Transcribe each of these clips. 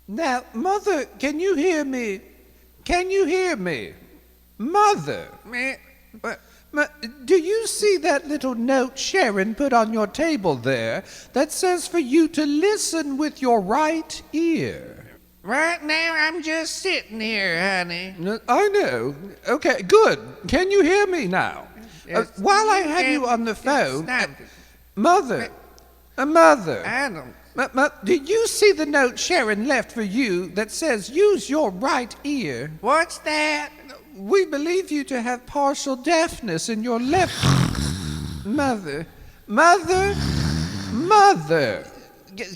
Now, Mother, can you hear me? Can you hear me? Mother, do you see that little note Sharon put on your table there that says for you to listen with your right ear? Right now, I'm just sitting here, honey. I know. Okay, good. Can you hear me now? While I have you on the phone, Mother, Adam. did you see the note Sharon left for you that says use your right ear? What's that? We believe you to have partial deafness in your left... Mother.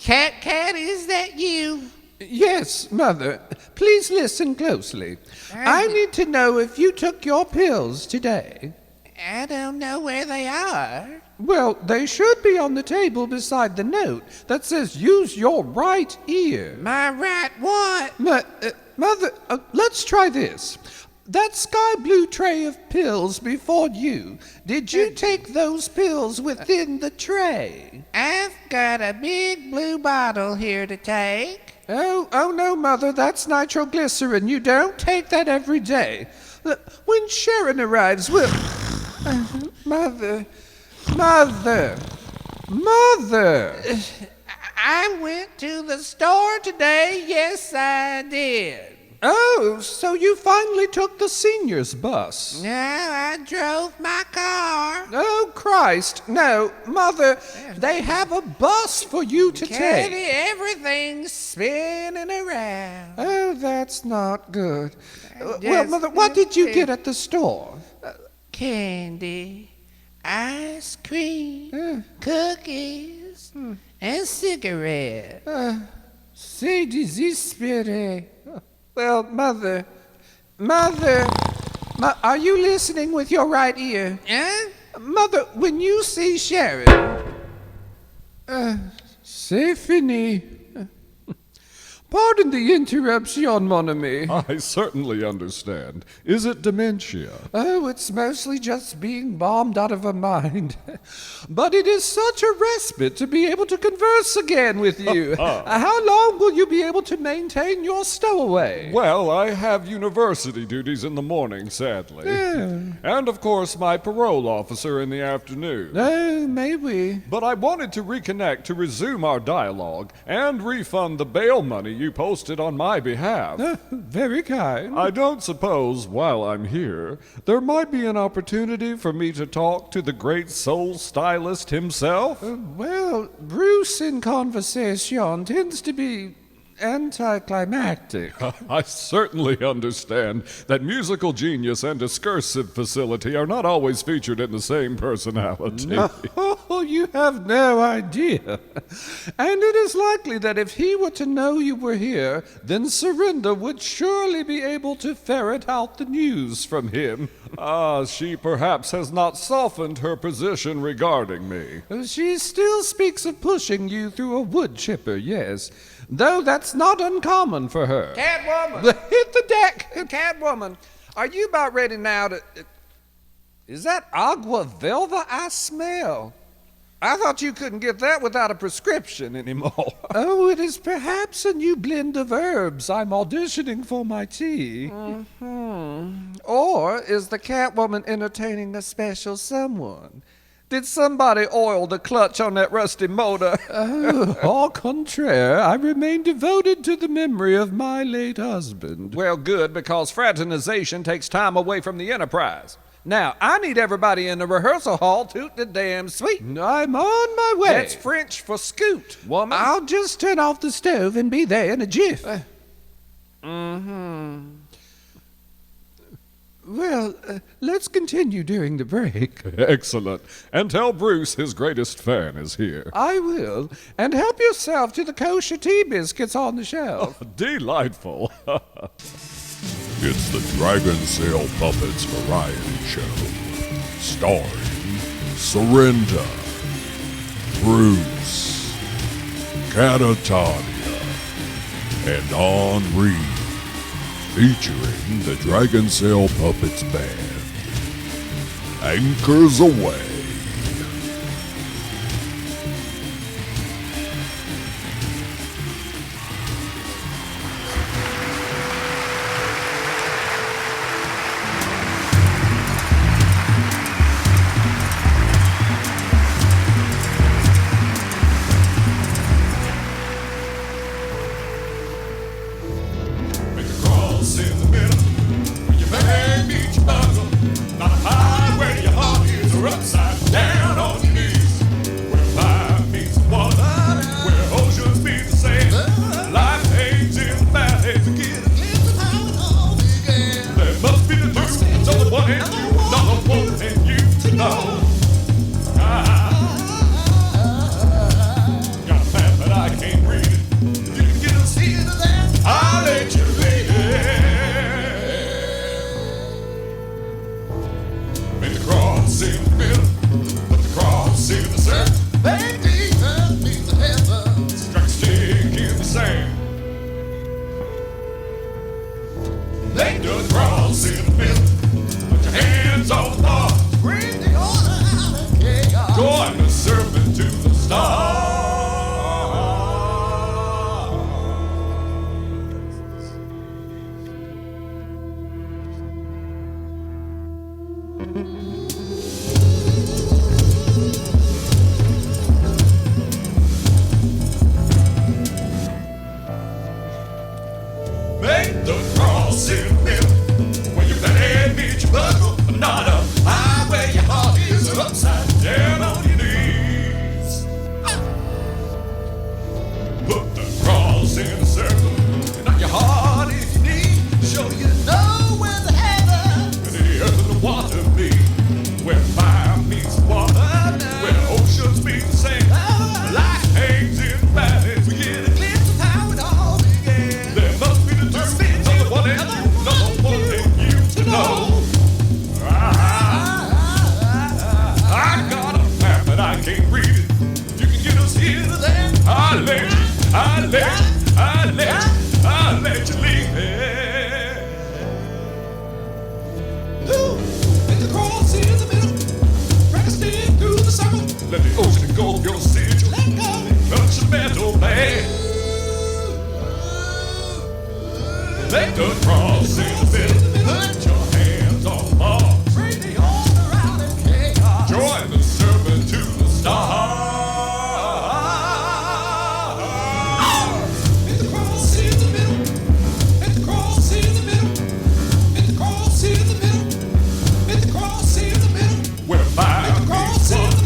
Cat, is that you? Yes, Mother. Please listen closely. I need to know if you took your pills today. I don't know where they are. Well, they should be on the table beside the note that says use your right ear. My right what? Mother, let's try this. That sky blue tray of pills before you, did you take those pills within the tray? I've got a big blue bottle here to take. Oh no, Mother, that's nitroglycerin. You don't take that every day. When Sharon arrives, we'll... Mother. I went to the store today. Yes, I did. Oh, so you finally took the senior's bus? No, I drove my car. Oh, Christ. No, Mother, they have a bus for you to take. Everything's spinning around. Oh, that's not good. Well, Mother, what did you get at the store? Candy, ice cream, cookies, and cigarettes. C'est désespéré. Well, Mother, are you listening with your right ear? Mother, when you see Sharon... c'est fini. Pardon the interruption, mon ami. I certainly understand. Is it dementia? Oh, it's mostly just being bombed out of her mind. But it is such a respite to be able to converse again with you. How long will you be able to maintain your stowaway? Well, I have university duties in the morning, sadly. And, of course, my parole officer in the afternoon. Oh, maybe. But I wanted to reconnect to resume our dialogue and refund the bail money you posted on my behalf. Very kind. I don't suppose, while I'm here, there might be an opportunity for me to talk to the great soul stylist himself? Well, Bruce in conversation tends to be anticlimactic. I certainly understand that musical genius and discursive facility are not always featured in the same personality. No, you have no idea. And it is likely that if he were to know you were here, then Surrender would surely be able to ferret out the news from him. She perhaps has not softened her position regarding me. She still speaks of pushing you through a wood chipper, yes. Though that's not uncommon for her. Catwoman! Hit the deck! Catwoman, are you about ready now to... Is that agua velva I smell? I thought you couldn't get that without a prescription anymore. Oh, it is perhaps a new blend of herbs I'm auditioning for my tea. Or is the Catwoman entertaining a special someone? Did somebody oil the clutch on that rusty motor? Au contraire, I remain devoted to the memory of my late husband. Well, good, because fraternization takes time away from the enterprise. Now, I need everybody in the rehearsal hall toot the damn sweet. I'm on my way. That's French for scoot, woman. I'll just turn off the stove and be there in a jiff. Well, let's continue during the break. Excellent. And tell Bruce his greatest fan is here. I will. And help yourself to the kosher tea biscuits on the shelf. Delightful. It's the Dragonsail Puppets variety show. Starring Surrender, Bruce, Catatonia, and Henri. Featuring the Dragonsail Puppets Band. Anchors away. cross in the middle. When your bag meets your buckle, not high where your heart is, or upside down on your knees. Where fire meets water, where oceans meet the sand. Life hangs in the valleys and get a glimpse of how it all began. There must be the truth, so the one and you, another one and you to know. Got a map but I can't read it. You can get us here to that, I'll let you lead it. Make the cross in the middle, put the cross in the center. Baby, earth meets the heavens. Strike a stick in the sand. Lay the cross in the middle, put your hands on the bar. Bring the order out of chaos. Join the serpent to the stars. Make the cross in the middle. When your bad meets your buckle, not up high where your heart is, or upside down on your knees. Put the cross in a circle, and on your heart if you need. Show you know where the heaven and the earth and the water meet. Where fire meets water, where oceans meet the sand. Light hangs in the valleys, we get a glimpse of how it all began. There must be the truth, so the one and you, another one and you to know. I got a map but I can't read it. You can get us here to there, I'll let you, I'll let you, I'll let you, I'll let you leave it. Ooh, make the cross in the middle, crack a stick through the circle. Let the ocean go your sigil, let go, touch the metal man. Make the cross in the middle, put your hands on the bar. Bring the order out of chaos. Join the serpent to the stars. Hit the cross in the middle. Hit the cross in the middle. Hit the cross in the middle. Hit the cross in the middle. Where fire meets water,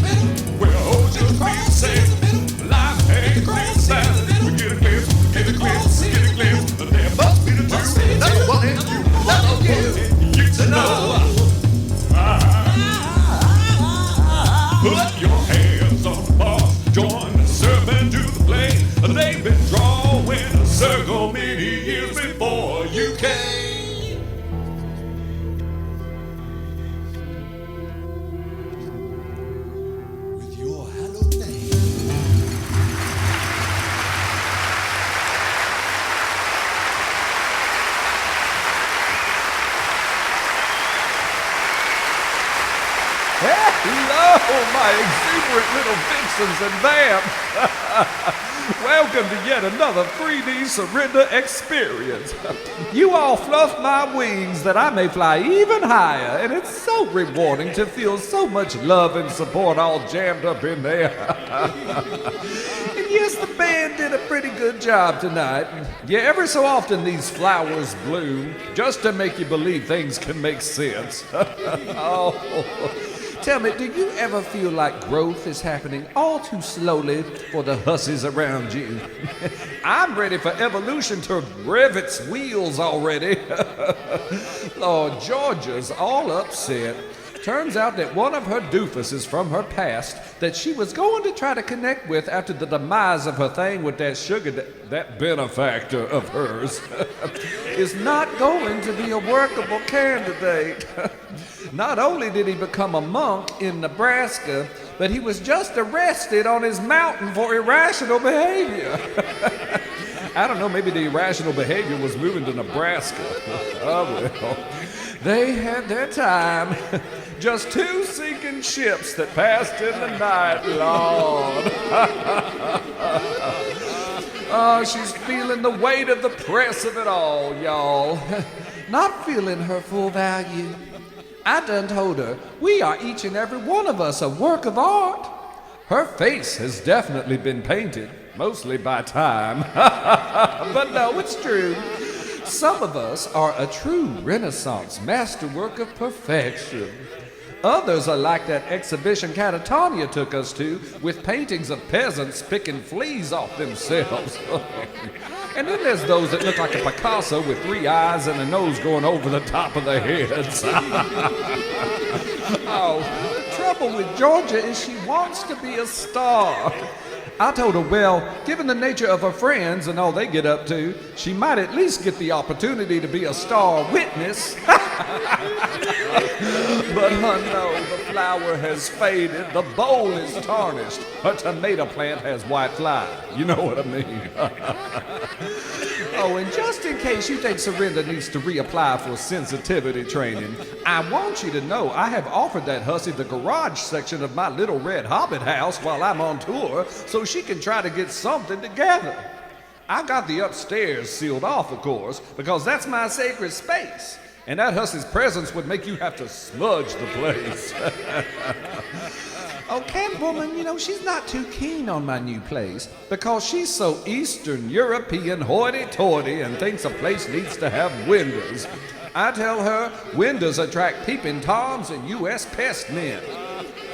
where oceans meet sand. Life hangs in the valley. We get a glimpse, get a glimpse, get a glimpse. But there must be the truth. Another one and you, another one you to know. Put your hands on the bar, join the serpent to the play. They've been drawing a circle many years before you came. With your hallowed name. Hello, my exuberant little vixens and vamps. Welcome to yet another 3D surrender experience. You all fluff my wings that I may fly even higher, and it's so rewarding to feel so much love and support all jammed up in there. And yes, the band did a pretty good job tonight. Yeah, every so often these flowers bloom just to make you believe things can make sense. Oh. Tell me, do you ever feel like growth is happening all too slowly for the hussies around you? I'm ready for evolution to rev its wheels already. Lord, Georgia's all upset. Turns out that one of her doofuses from her past that she was going to try to connect with after the demise of her thing with that sugar, that benefactor of hers, is not going to be a workable candidate. Not only did he become a monk in Nebraska, but he was just arrested on his mountain for irrational behavior. I don't know, maybe the irrational behavior was moving to Nebraska. Oh, well. They had their time. Just two sinking ships that passed in the night, Lord. Oh, she's feeling the weight of the press of it all, y'all. Not feeling her full value. I done told her, we are each and every one of us a work of art. Her face has definitely been painted, mostly by time. But no, it's true. Some of us are a true Renaissance masterwork of perfection. Others are like that exhibition Catatonia took us to, with paintings of peasants picking fleas off themselves. And then there's those that look like a Picasso with 3 eyes and a nose going over the top of their heads. Oh, the trouble with Georgia is she wants to be a star. I told her, well, given the nature of her friends and all they get up to, she might at least get the opportunity to be a star witness. But no, the flower has faded, the bowl is tarnished, her tomato plant has white fly. You know what I mean? Oh, and just in case you think Surrender needs to reapply for sensitivity training, I want you to know I have offered that hussy the garage section of my little red hobbit house while I'm on tour, so she can try to get something together. I got the upstairs sealed off, of course, because that's my sacred space. And that hussy's presence would make you have to smudge the place. Oh, Catwoman, you know, she's not too keen on my new place because she's so Eastern European hoity-toity and thinks a place needs to have windows. I tell her windows attract peeping toms and U.S. pest men.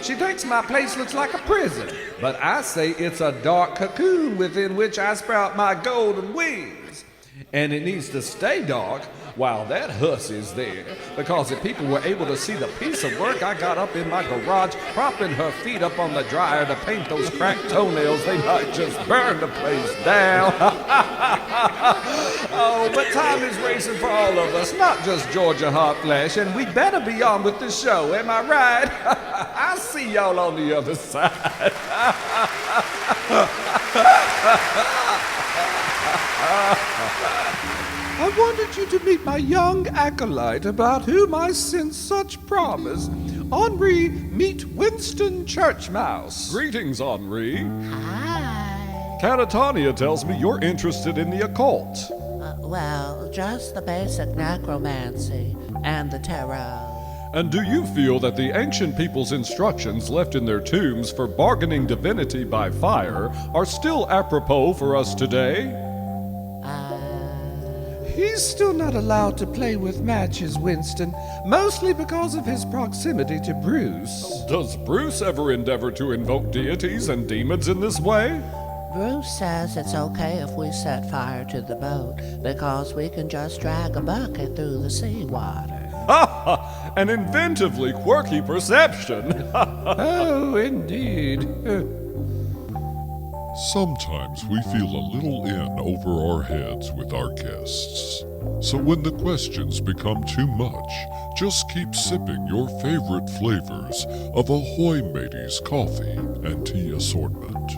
She thinks my place looks like a prison, but I say it's a dark cocoon within which I sprout my golden wings. And it needs to stay dark while that hussy's there, because if people were able to see the piece of work I got up in my garage, propping her feet up on the dryer to paint those cracked toenails, they might just burn the place down. Oh, but time is racing for all of us, not just Georgia Hot Flash, and we better be on with the show, am I right? I'll see y'all on the other side. I wanted you to meet my young acolyte about whom I sense such promise. Henri, meet Winston Churchmouse. Greetings, Henri. Hi. Catatonia tells me you're interested in the occult. Well, just the basic necromancy and the tarot. And do you feel that the ancient people's instructions left in their tombs for bargaining divinity by fire are still apropos for us today? He's still not allowed to play with matches, Winston, mostly because of his proximity to Bruce. Does Bruce ever endeavor to invoke deities and demons in this way? Bruce says it's okay if we set fire to the boat because we can just drag a bucket through the seawater. Ha ha! An inventively quirky perception. Oh, indeed. Sometimes we feel a little in over our heads with our guests. So when the questions become too much, just keep sipping your favorite flavors of Ahoy Mateys coffee and tea assortment.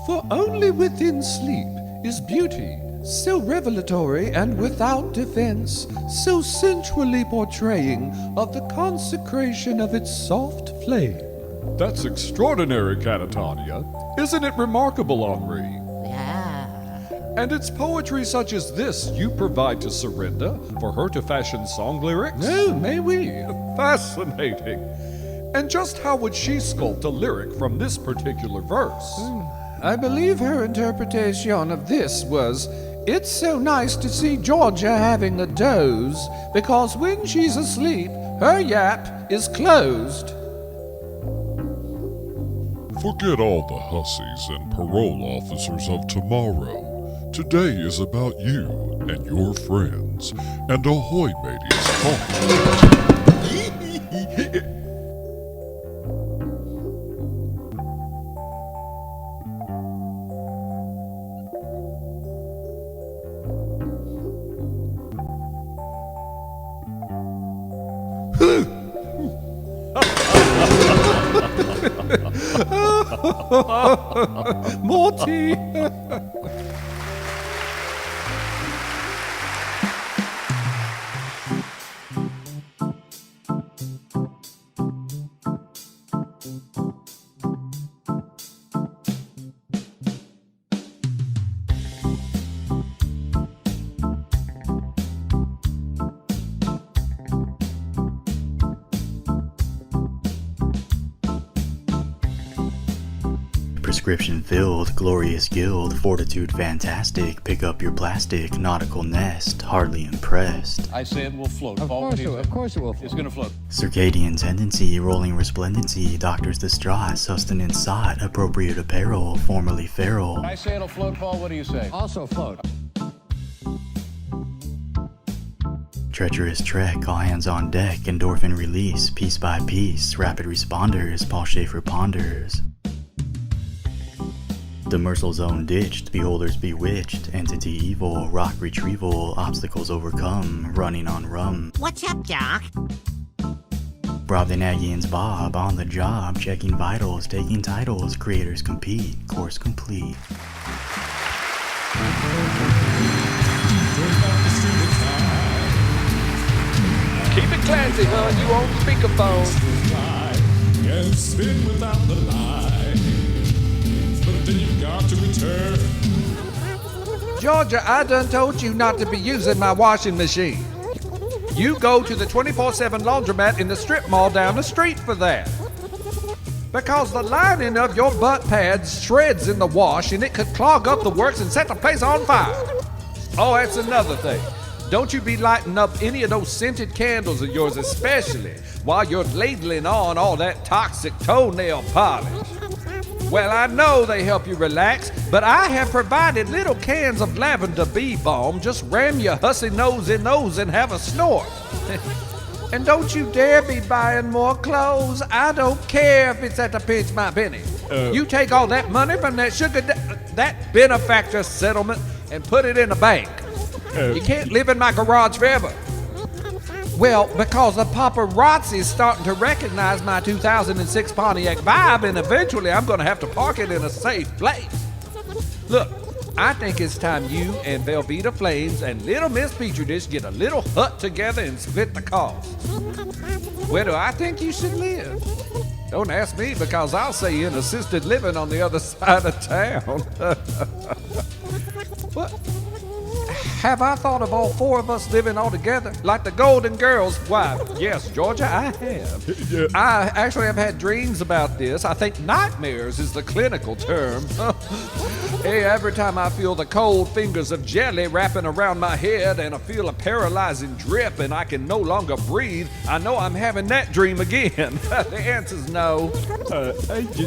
For only within sleep is beauty, so revelatory and without defense, so sensually portraying of the consecration of its soft flame. That's extraordinary, Catatonia. Isn't it remarkable, Henri? Yeah. And it's poetry such as this you provide to Surrender for her to fashion song lyrics? Oh, may we? Fascinating. And just how would she sculpt a lyric from this particular verse? I believe her interpretation of this was, "It's so nice to see Georgia having a doze, because when she's asleep, her yap is closed." Forget all the hussies and parole officers of tomorrow. Today is about you and your friends and Ahoy Mateys coffee. Morty! Description filled, glorious guild, fortitude fantastic, pick up your plastic, nautical nest, hardly impressed. I say it will float. Of course it will. It's gonna float. Circadian tendency, rolling resplendency, doctors distraught, sustenance sought, appropriate apparel, formerly feral. I say it'll float, Paul. What do you say? Also float. Treacherous trek, all hands on deck, endorphin release, piece by piece, rapid responders, Paul Schaefer ponders. Demersal zone ditched, beholders bewitched, entity evil, rock retrieval, obstacles overcome, running on rum. What's up, Doc? Brobdingnagians Bob, on the job, checking vitals, taking titles, creators compete, course complete. Keep it classy, hon. You on speakerphone. And spin without the lie. But then you've got to return. Georgia, I done told you not to be using my washing machine. You go to the 24/7 laundromat in the strip mall down the street for that. Because the lining of your butt pads shreds in the wash and it could clog up the works and set the place on fire. Oh, that's another thing. Don't you be lighting up any of those scented candles of yours, especially while you're ladling on all that toxic toenail polish. Well, I know they help you relax, but I have provided little cans of lavender bee balm. Just ram your hussy nose in those and have a snort. And don't you dare be buying more clothes. I don't care if it's at the pinch my penny. You take all that money from that benefactor settlement and put it in a bank. You can't live in my garage forever. Well, because the paparazzi's starting to recognize my 2006 Pontiac vibe, and eventually I'm going to have to park it in a safe place. Look, I think it's time you and Velveeta Flames and Little Miss Petri Dish get a little hut together and split the cost. Where do I think you should live? Don't ask me, because I'll say in assisted living on the other side of town. What? Have I thought of all four of us living all together? Like the Golden Girls? Why, yes, Georgia, I have. Yeah. I actually have had dreams about this. I think nightmares is the clinical term. Hey, every time I feel the cold fingers of jelly wrapping around my head and I feel a paralyzing drip and I can no longer breathe, I know I'm having that dream again. The answer's no.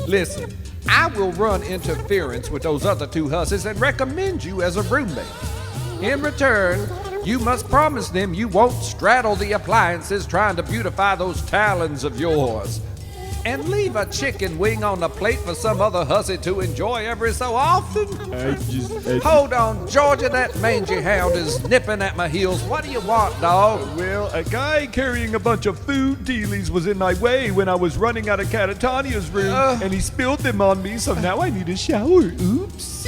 Listen, I will run interference with those other two hussies and recommend you as a roommate. In return, you must promise them you won't straddle the appliances trying to beautify those talons of yours. And leave a chicken wing on the plate for some other hussy to enjoy every so often. Hold on, Georgia, that mangy hound is nipping at my heels. What do you want, dog? Well, a guy carrying a bunch of food dealies was in my way when I was running out of Catatonia's room, and he spilled them on me, so now I need a shower. Oops.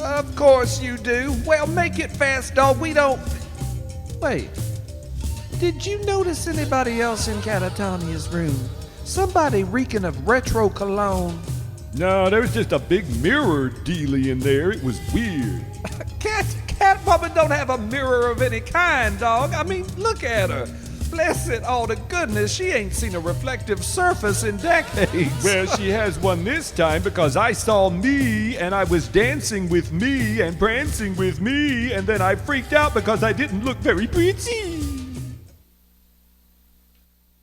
Of course you do. Well, make it fast, dog. We don't... Wait. Did you notice anybody else in Catatonia's room? Somebody reeking of retro cologne. No, there was just a big mirror dealie in there. It was weird. Catwoman don't have a mirror of any kind, dog. I mean, look at her. Bless it all to goodness, she ain't seen a reflective surface in decades. Well, she has one this time because I saw me and I was dancing with me and prancing with me, and then I freaked out because I didn't look very pretty.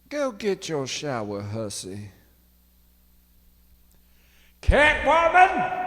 Go get your shower, hussy. Catwoman!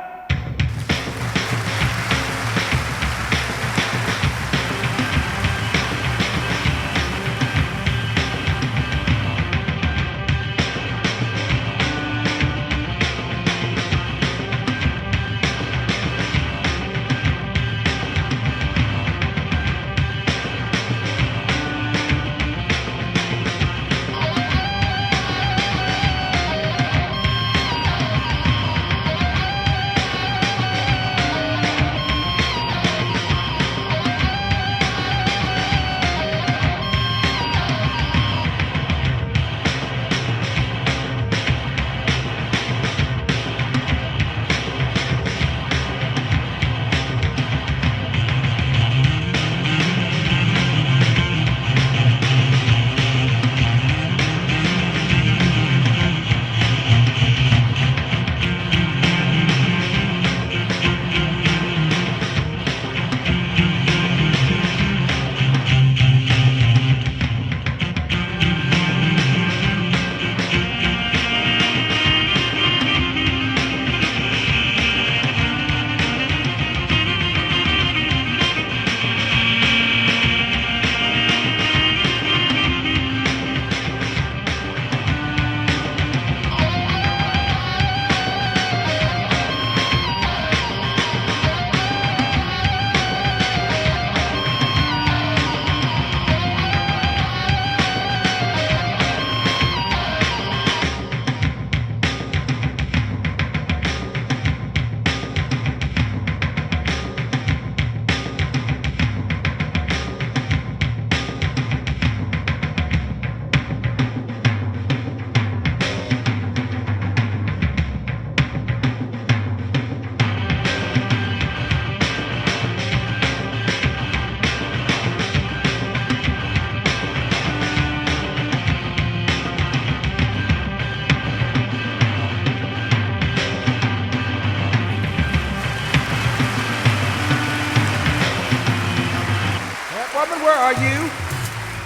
Catwoman, where are you?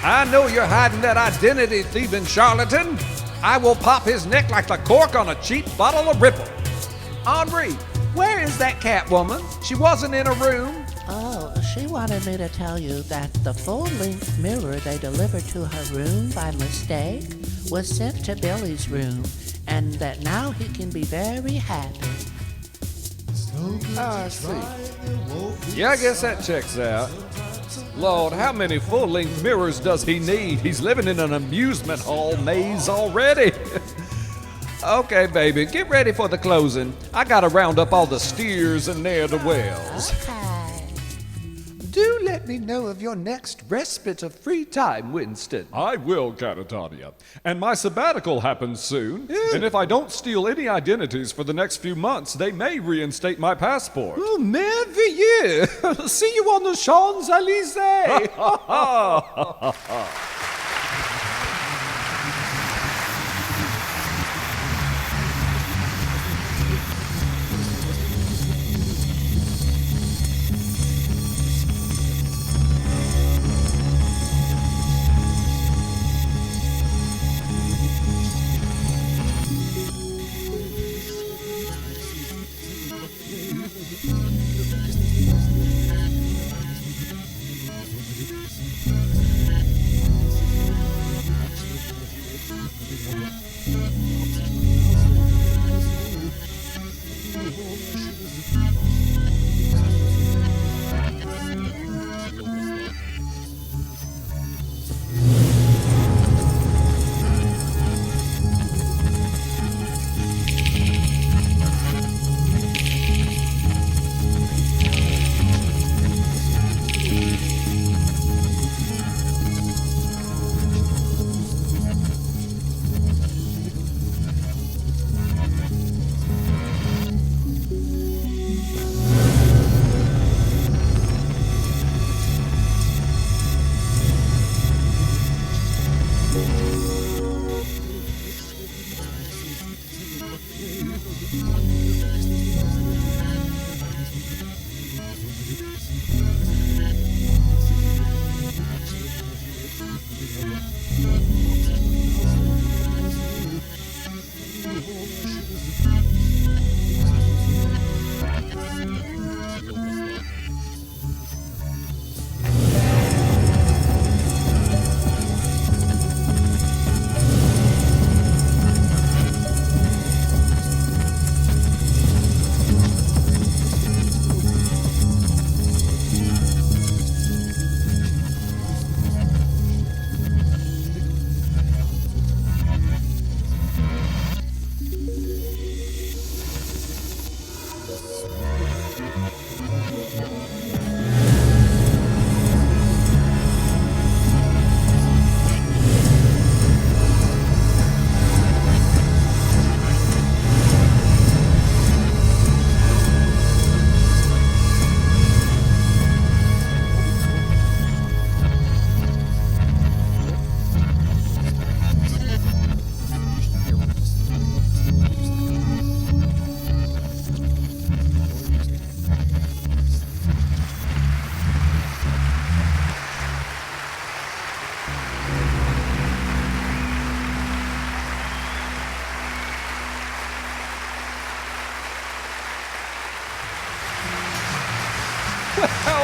I know you're hiding that identity-thieving charlatan. I will pop his neck like the cork on a cheap bottle of Ripple. Henri, where is that Catwoman? She wasn't in a room. Oh, she wanted me to tell you that the full-length mirror they delivered to her room by mistake was sent to Billy's room, and that now he can be very happy. I see. Yeah, I guess that checks out. Lord, how many full-length mirrors does he need? He's living in an amusement hall maze already. Okay, baby, get ready for the closing. I gotta round up all the steers and ne'er-do-wells. Okay. Do let me know of your next respite of free time, Winston. I will, Catatonia. And my sabbatical happens soon. And if I don't steal any identities for the next few months, they may reinstate my passport. Oh, merveilleux! See you on the Champs-Élysées!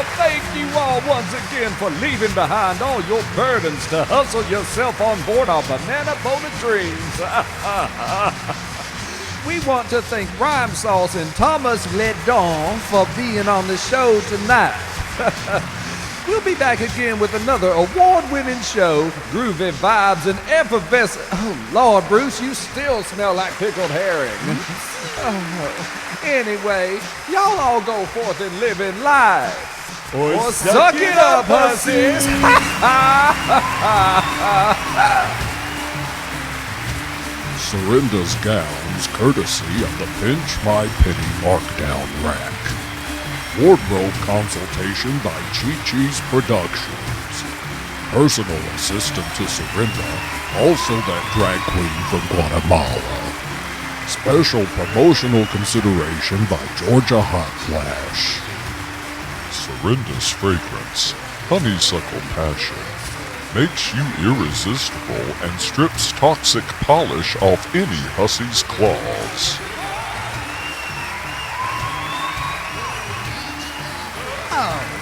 Well, thank you all once again for leaving behind all your burdens to hustle yourself on board our banana boat of dreams. We want to thank RHYMESAUCE and TOMAS LIDÉN for being on the show tonight. We'll be back again with another award-winning show, groovy vibes and effervescent. Oh, Lord, Bruce, you still smell like pickled herring. Anyway, y'all all go forth and live in life. Or suck it up, hussies. Serinda's gowns, courtesy of the Pinch My Penny Markdown Rack. Wardrobe consultation by Chi-Chi's Productions. Personal assistant to Serinda, also that drag queen from Guatemala. Special promotional consideration by Georgia Hot Flash. Serinda's fragrance, honeysuckle passion makes you irresistible and strips toxic polish off any hussy's claws. Oh,